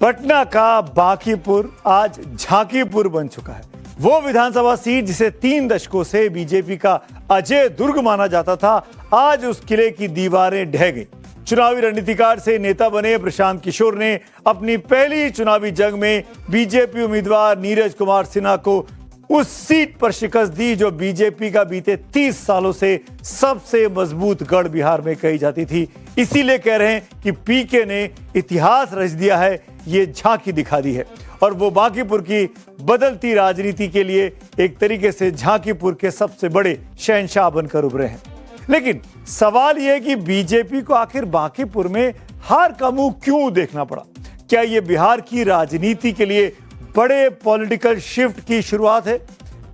पटना का बांकीपुर आज झांकीपुर बन चुका है। वो विधानसभा सीट जिसे 3 दशकों से बीजेपी का अजय दुर्ग माना जाता था, आज उस किले की दीवारें ढह गई। चुनावी रणनीतिकार से नेता बने प्रशांत किशोर ने अपनी पहली चुनावी जंग में बीजेपी उम्मीदवार नीरज कुमार सिन्हा को उस सीट पर शिकस्त दी जो बीजेपी का बीते 30 सालों से सबसे मजबूत गढ़ बिहार में कही जाती थी। इसीलिए कह रहे हैं कि पीके ने इतिहास रच दिया है, ये झांकी दिखा दी है और वो बांकीपुर की बदलती राजनीति के लिए एक तरीके से झांकीपुर के सबसे बड़े शहंशाह बनकर उभरे हैं। लेकिन सवाल यह है कि बीजेपी को आखिर बांकीपुर में हार का मुंह क्यों देखना पड़ा? क्या यह बिहार की राजनीति के लिए बड़े पॉलिटिकल शिफ्ट की शुरुआत है?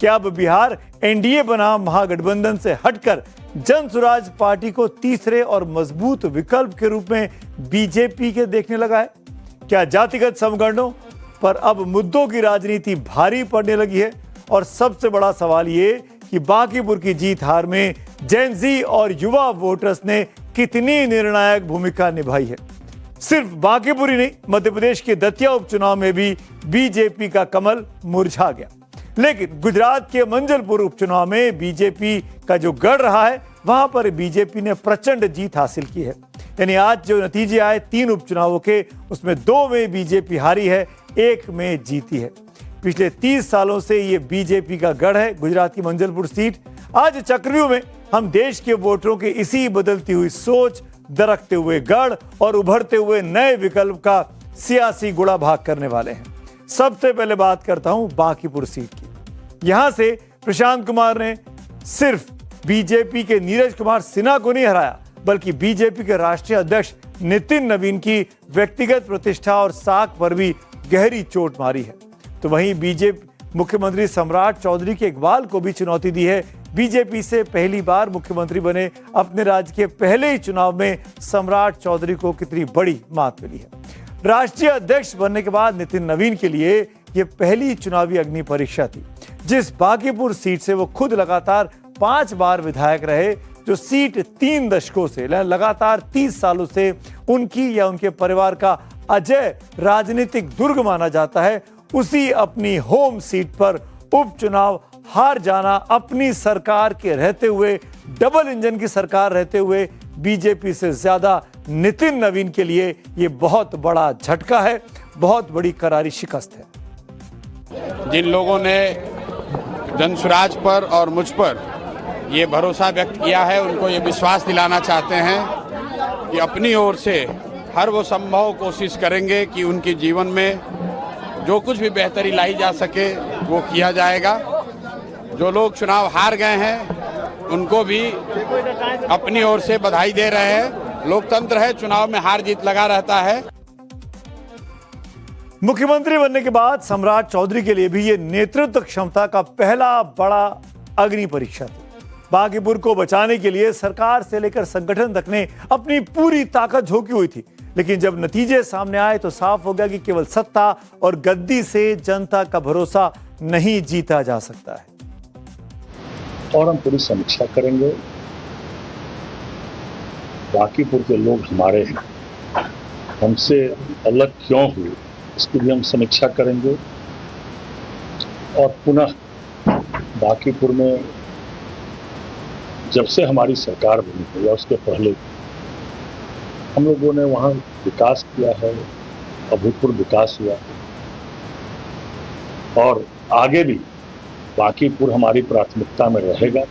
क्या अब बिहार एनडीए बना महागठबंधन से हटकर जन स्वराज पार्टी को तीसरे और मजबूत विकल्प के रूप में बीजेपी के देखने लगा है? क्या जातिगत समगणों पर अब मुद्दों की राजनीति भारी पड़ने लगी है? और सबसे बड़ा सवाल ये कि बांकीपुर की जीत हार में जेन ज़ी और युवा वोटर्स ने कितनी निर्णायक भूमिका निभाई है। सिर्फ बांकीपुर ही नहीं, मध्य प्रदेश के दतिया उपचुनाव में भी बीजेपी का कमल मुरझा गया। लेकिन गुजरात के मंजलपुर उपचुनाव में बीजेपी का जो गढ़ रहा है, वहां पर बीजेपी ने प्रचंड जीत हासिल की है। यानी आज जो नतीजे आए 3 उपचुनावों के, उसमें 2 में बीजेपी हारी है, 1 में जीती है। पिछले 30 सालों से ये बीजेपी का गढ़ है गुजरात की मंजलपुर सीट। आज चक्रव्यूह में हम देश के वोटरों की इसी बदलती हुई सोच, दरकते हुए गढ़ और उभरते हुए नए विकल्प का सियासी गुड़ा भाग करने वाले हैं। सबसे पहले बात करता हूं बांकीपुर सीट की। यहां से प्रशांत कुमार ने सिर्फ बीजेपी के नीरज कुमार सिन्हा को नहीं हराया, बल्कि बीजेपी के राष्ट्रीय अध्यक्ष नितिन नवीन की व्यक्तिगत प्रतिष्ठा और साख पर भी गहरी चोट मारी है। तो वहीं बीजेपी मुख्यमंत्री सम्राट चौधरी के इकबाल को भी चुनौती दी है। बीजेपी से पहली बार मुख्यमंत्री बने अपने राज्य के पहले ही चुनाव में सम्राट चौधरी को कितनी बड़ी मात मिली है। राष्ट्रीय अध्यक्ष बनने के बाद नितिन नवीन के लिए यह पहली चुनावी अग्नि परीक्षा थी। जिस बांकीपुर सीट से वो खुद लगातार 5 बार विधायक रहे, जो सीट 3 दशकों से लगातार 30 सालों से उनकी या उनके परिवार का अजय राजनीतिक दुर्ग माना जाता है, उसी अपनी होम सीट पर उपचुनाव हार जाना अपनी सरकार के रहते हुए, डबल इंजन की सरकार रहते हुए बीजेपी से ज्यादा नितिन नवीन के लिए यह बहुत बड़ा झटका है, बहुत बड़ी करारी शिकस्त है। जिन लोगों ने जन स्वराज पर और मुझ पर ये भरोसा व्यक्त किया है, उनको ये विश्वास दिलाना चाहते हैं कि अपनी ओर से हर वो संभव कोशिश करेंगे कि उनके जीवन में जो कुछ भी बेहतरी लाई जा सके वो किया जाएगा। जो लोग चुनाव हार गए हैं उनको भी अपनी ओर से बधाई दे रहे हैं। लोकतंत्र है, चुनाव में हार जीत लगा रहता है। मुख्यमंत्री बनने के बाद सम्राट चौधरी के लिए भी ये नेतृत्व क्षमता का पहला बड़ा अग्नि परीक्षा थी। बांकीपुर को बचाने के लिए सरकार से लेकर संगठन तक ने अपनी पूरी ताकत झोंकी हुई थी। लेकिन जब नतीजे सामने आए तो साफ हो गया कि केवल सत्ता और गद्दी से जनता का भरोसा नहीं जीता जा सकता है। और हम पूरी समीक्षा करेंगे। बांकीपुर के लोग हमारे हैं, हमसे अलग क्यों हुए, इसकी भी हम समीक्षा करेंगे। और पुनः बांकीपुर में जब से हमारी सरकार बनी है या उसके पहले हम लोगों ने वहाँ विकास किया है, अभूतपूर्व विकास हुआ और आगे भी बांकीपुर हमारी प्राथमिकता में रहेगा।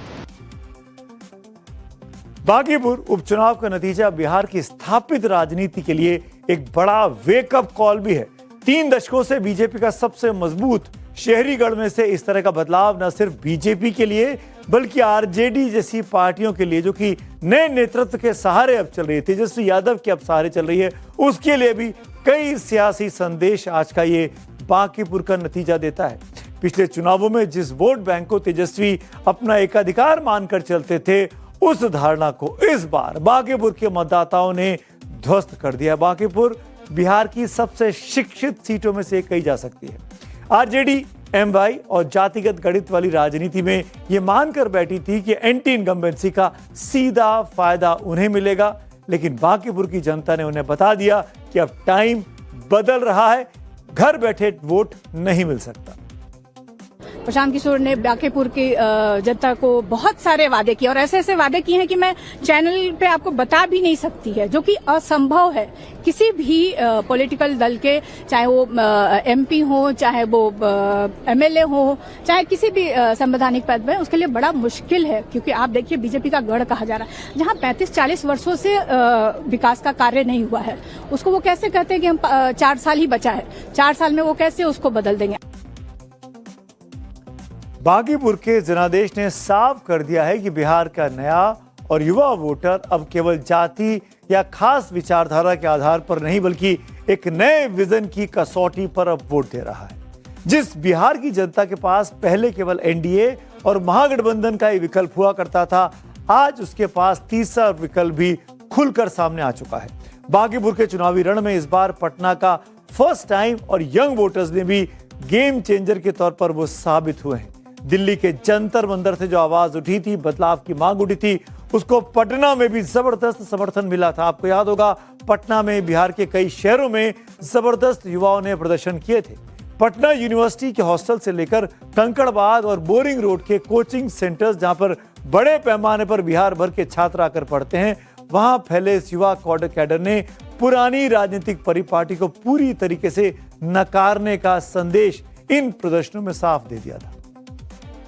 बांकीपुर उपचुनाव का नतीजा बिहार की स्थापित राजनीति के लिए एक बड़ा वेकअप कॉल भी है। 3 दशकों से बीजेपी का सबसे मजबूत शहरी गढ़ में से इस तरह का बदलाव न सिर्फ बीजेपी के लिए बल्कि आरजेडी जैसी पार्टियों के लिए, जो कि नए नेतृत्व के सहारे अब चल रही है, तेजस्वी यादव के अब सहारे चल रही है, उसके लिए भी कई सियासी संदेश आज का ये बांकीपुर का नतीजा देता है। पिछले चुनावों में जिस वोट बैंक को तेजस्वी अपना एकाधिकार मानकर चलते थे, उस धारणा को इस बार बांकीपुर के मतदाताओं ने ध्वस्त कर दिया। बांकीपुर बिहार की सबसे शिक्षित सीटों में से एक कही जा सकती है। आरजेडी, एमवाई और जातिगत गणित वाली राजनीति में यह मानकर बैठी थी कि एंटी इनकम्बेंसी का सीधा फायदा उन्हें मिलेगा, लेकिन बांकीपुर की जनता ने उन्हें बता दिया कि अब टाइम बदल रहा है। घर बैठे वोट नहीं मिल सकता। प्रशांत किशोर ने बांकीपुर की जनता को बहुत सारे वादे किए और ऐसे ऐसे वादे किए हैं कि मैं चैनल पे आपको बता भी नहीं सकती है, जो कि असंभव है। किसी भी पॉलिटिकल दल के, चाहे वो एमपी हो, चाहे वो एमएलए हो, चाहे किसी भी संवैधानिक पद में, उसके लिए बड़ा मुश्किल है। क्योंकि आप देखिए बीजेपी का गढ़ कहा जा रहा है, जहां 35-40 वर्षों से विकास का कार्य नहीं हुआ है, उसको वो कैसे कहते हैं कि हम 4 साल ही बचा है, 4 साल में वो कैसे उसको बदल देंगे। बांकीपुर के जनादेश ने साफ कर दिया है कि बिहार का नया और युवा वोटर अब केवल जाति या खास विचारधारा के आधार पर नहीं, बल्कि एक नए विजन की कसौटी पर अब वोट दे रहा है। जिस बिहार की जनता के पास पहले केवल एनडीए और महागठबंधन का ही विकल्प हुआ करता था, आज उसके पास तीसरा विकल्प भी खुलकर सामने आ चुका है। बांकीपुर के चुनावी रण में इस बार पटना का फर्स्ट टाइम और यंग वोटर्स ने भी गेम चेंजर के तौर पर वो साबित हुए हैं। दिल्ली के जंतर मंतर से जो आवाज उठी थी, बदलाव की मांग उठी थी, उसको पटना में भी जबरदस्त समर्थन मिला था। आपको याद होगा, पटना में बिहार के कई शहरों में जबरदस्त युवाओं ने प्रदर्शन किए थे। पटना यूनिवर्सिटी के हॉस्टल से लेकर कंकड़बाग और बोरिंग रोड के कोचिंग सेंटर्स, जहां पर बड़े पैमाने पर बिहार भर के छात्र आकर पढ़ते हैं, वहां फैले इस युवा कैडर ने पुरानी राजनीतिक परिपाटी को पूरी तरीके से नकारने का संदेश इन प्रदर्शनों में साफ दे दिया था।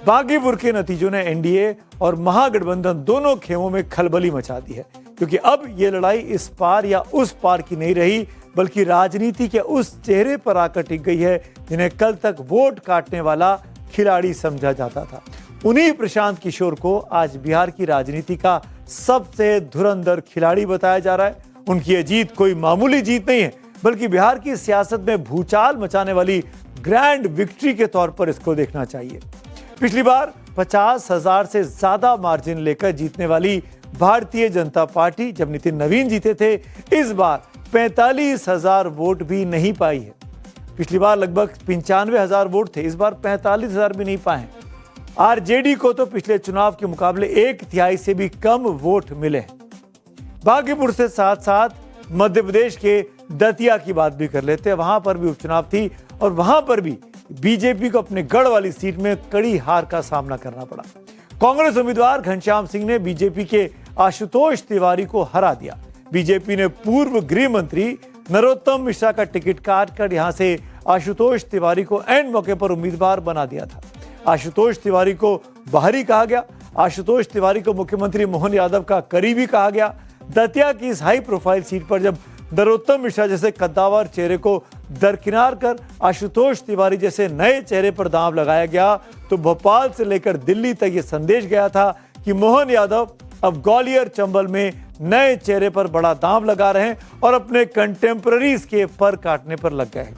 बांकीपुर के नतीजों ने एनडीए और महागठबंधन दोनों खेमों में खलबली मचा दी है, क्योंकि अब ये लड़ाई इस पार या उस पार की नहीं रही, बल्कि राजनीति के उस चेहरे पर आकर टिक गई है जिन्हें कल तक वोट काटने वाला खिलाड़ी समझा जाता था। उन्हीं प्रशांत किशोर को आज बिहार की राजनीति का सबसे धुरंधर खिलाड़ी बताया जा रहा है। उनकी ये जीत कोई मामूली जीत नहीं है, बल्कि बिहार की सियासत में भूचाल मचाने वाली ग्रैंड विक्ट्री के तौर पर इसको देखना चाहिए। पिछली बार 50,000 से ज्यादा मार्जिन लेकर जीतने वाली भारतीय जनता पार्टी जब नितिन नवीन जीते थे, इस बार 45,000 वोट भी नहीं पाई है। पिछली बार लगभग 95,000 वोट थे, इस बार 45,000 भी नहीं पाए। आरजेडी को तो पिछले चुनाव के मुकाबले 1/3 से भी कम वोट मिले। बांकीपुर से साथ साथ मध्य प्रदेश के दतिया की बात भी कर लेते हैं। वहां पर भी उपचुनाव थी और वहां पर भी बीजेपी को अपने गढ़ वाली सीट में कड़ी हार का सामना करना पड़ा। कांग्रेस उम्मीदवार घनश्याम सिंह ने बीजेपी के आशुतोष तिवारी को हरा दिया। बीजेपी ने पूर्व गृह मंत्री नरोत्तम मिश्रा का टिकट काटकर यहां से आशुतोष तिवारी को एंड मौके पर उम्मीदवार बना दिया था। आशुतोष तिवारी को बाहरी कहा गया। आशुतोष तिवारी को मुख्यमंत्री मोहन यादव का करीबी कहा गया। दतिया की इस हाई प्रोफाइल सीट पर जब नरोत्तम मिश्रा जैसे कद्दावर चेहरे को दरकिनार कर आशुतोष तिवारी जैसे नए चेहरे पर दांव लगाया गया, तो भोपाल से लेकर दिल्ली तक ये संदेश गया था कि मोहन यादव अब ग्वालियर चंबल में नए चेहरे पर बड़ा दांव लगा रहे हैं और अपने कंटेम्पररीज के पर काटने पर लग गए हैं।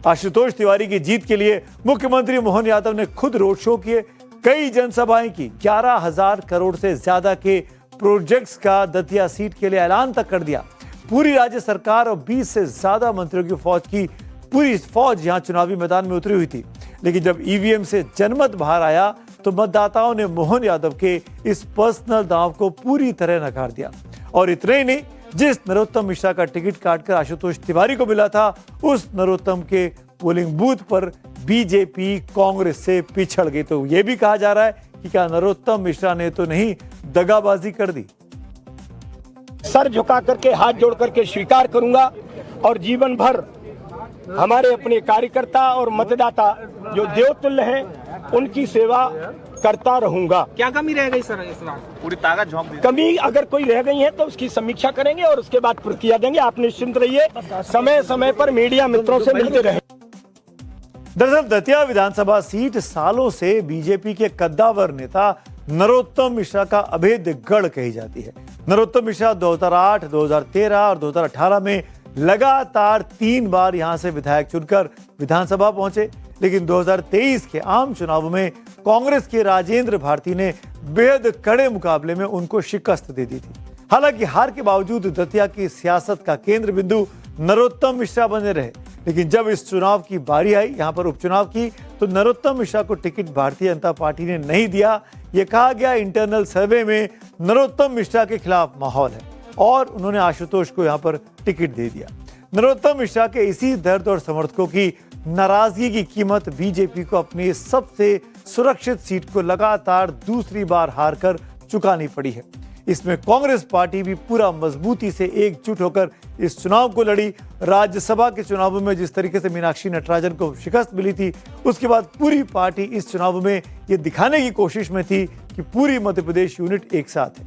आशुतोष तिवारी की जीत के लिए मुख्यमंत्री मोहन यादव ने खुद रोड शो किए, कई जनसभाएं की, 11,000 करोड़ से ज्यादा के प्रोजेक्ट्स का दतिया सीट के लिए ऐलान तक कर दिया। पूरी राज्य सरकार और 20 से ज्यादा मंत्रियों की पूरी फौज यहां चुनावी मैदान में उतरी हुई थी। लेकिन जब ईवीएम से जनमत बाहर आया तो मतदाताओं ने मोहन यादव के इस पर्सनल दांव को पूरी तरह नकार दिया। और इतना ही नहीं, जिस नरोत्तम मिश्रा का टिकट काटकर आशुतोष तिवारी को मिला था, उस नरोत्तम के पोलिंग बूथ पर बीजेपी कांग्रेस से पिछड़ गई। तो यह भी कहा जा रहा है कि क्या नरोत्तम मिश्रा ने तो नहीं दगाबाजी कर दी। सर झुका करके हाथ जोड़ करके स्वीकार करूंगा और जीवन भर हमारे अपने कार्यकर्ता और मतदाता जो देवतुल्य हैं उनकी सेवा करता रहूंगा। क्या कमी रह गई सर इस बार? पूरी ताकत झोंक दी। कमी अगर कोई रह गई है तो उसकी समीक्षा करेंगे और उसके बाद प्रतिक्रिया देंगे। आप निश्चिंत रहिए, समय समय पर मीडिया मित्रों से मिलते रहे। दरअसल दतिया विधानसभा सीट सालों से बीजेपी के कद्दावर नेता नरोत्तम मिश्रा का अभेद्य गढ़ कही जाती है। नरोत्तम मिश्रा 2008, 2013 और 2018 में लगातार 3 बार यहां से विधायक चुनकर विधानसभा पहुंचे, लेकिन 2023 के आम चुनाव में कांग्रेस के राजेंद्र भारती ने बेहद कड़े मुकाबले में उनको शिकस्त दे दी थी। हालांकि हार के बावजूद दतिया की सियासत का केंद्र बिंदु नरोत्तम मिश्रा बने रहे, लेकिन जब इस चुनाव की बारी आई, यहां पर उपचुनाव की, तो नरोत्तम मिश्रा को टिकट भारतीय जनता पार्टी ने नहीं दिया। यह कहा गया इंटरनल सर्वे में नरोत्तम मिश्रा के खिलाफ माहौल है और उन्होंने आशुतोष को यहां पर टिकट दे दिया। नरोत्तम मिश्रा के इसी दर्द और समर्थकों की नाराजगी की कीमत बीजेपी को अपनी सबसे सुरक्षित सीट को लगातार दूसरी बार हारकर चुकानी पड़ी है। इसमें कांग्रेस पार्टी भी पूरा मजबूती से एकजुट होकर इस चुनाव को लड़ी। राज्यसभा के चुनावों में जिस तरीके से मीनाक्षी नटराजन को शिकस्त मिली थी, उसके बाद पूरी पार्टी इस चुनाव में ये दिखाने की कोशिश में थी कि पूरी मध्य प्रदेश यूनिट एक साथ है।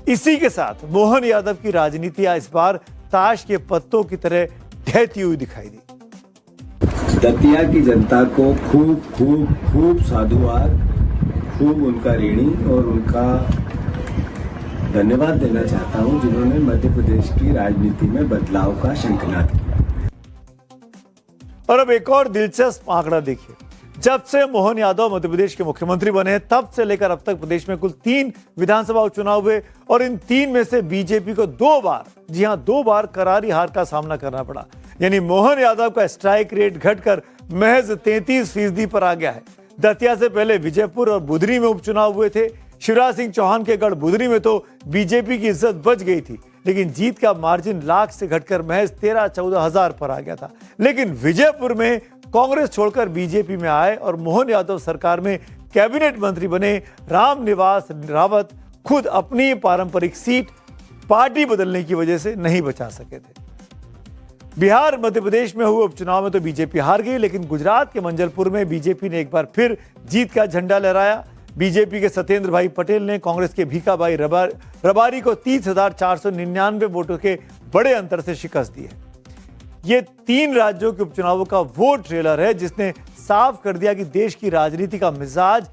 इसी के साथ मोहन यादव की राजनीति इस बार ताश के पत्तों की तरह ढहती हुई दिखाई दी। दतिया की जनता को खूब खूब खूब साधुवाद, खूब उनका ऋणी और उनका धन्यवाद देना चाहता हूं, जिन्होंने मध्य प्रदेश की राजनीति में बदलाव का शंखनाद किया। और अब एक और दिलचस्प आंकड़ा देखिए। जब से मोहन यादव मध्य प्रदेश के मुख्यमंत्री बने, तब से लेकर अब तक प्रदेश में कुल 3 विधानसभा उपचुनाव हुए और इन 3 में से बीजेपी को 2 बार, जी हां 2 बार करारी हार का सामना करना पड़ा। यानी मोहन यादव का स्ट्राइक रेट घटकर महज 33% पर आ गया है। दतिया से पहले विजयपुर और बुधनी में उपचुनाव हुए थे। शिवराज सिंह चौहान के गढ़ बुधनी में तो बीजेपी की इज्जत बच गई थी, लेकिन जीत का मार्जिन लाख से घटकर महज 13-14 हजार पर आ गया था। लेकिन विजयपुर में कांग्रेस छोड़कर बीजेपी में आए और मोहन यादव सरकार में कैबिनेट मंत्री बने। रामनिवास रावत खुद अपनी पारंपरिक सीट पार्टी बदलने की वजह से नहीं बचा सके थे। बिहार मध्य प्रदेश में हुए उपचुनाव में तो बीजेपी हार गई, लेकिन गुजरात के मंजलपुर में बीजेपी ने एक बार फिर जीत का झंडा लहराया। बीजेपी के सत्येंद्र भाई पटेल ने कांग्रेस के भीखाभाई रबारी को 30,499 वोटों के बड़े अंतर से शिकस्त दी है। ये 3 राज्यों के उपचुनावों का वो ट्रेलर है जिसने साफ कर दिया कि देश की राजनीति का मिजाज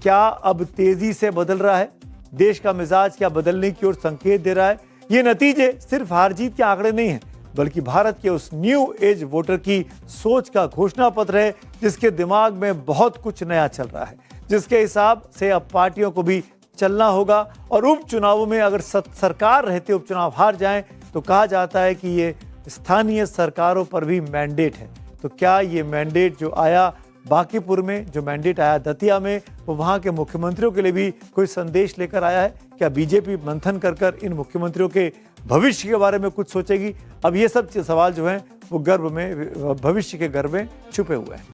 क्या अब तेजी से बदल रहा है। देश का मिजाज क्या बदलने की ओर संकेत दे रहा है। ये नतीजे सिर्फ हार जीत के आंकड़े नहीं हैं, बल्कि भारत के उस न्यू एज वोटर की सोच का घोषणा पत्र है जिसके दिमाग में बहुत कुछ नया चल रहा है, जिसके हिसाब से अब पार्टियों को भी चलना होगा। और उपचुनावों में अगर सरकार रहते उपचुनाव हार जाएं तो कहा जाता है कि ये स्थानीय सरकारों पर भी मैंडेट है। तो क्या ये मैंडेट जो आया बांकीपुर में, जो मैंडेट आया दतिया में, वो वहाँ के मुख्यमंत्रियों के लिए भी कोई संदेश लेकर आया है? क्या बीजेपी मंथन कर इन मुख्यमंत्रियों के भविष्य के बारे में कुछ सोचेगी? अब ये सब सवाल जो हैं वो भविष्य के गर्भ में छुपे हुए हैं।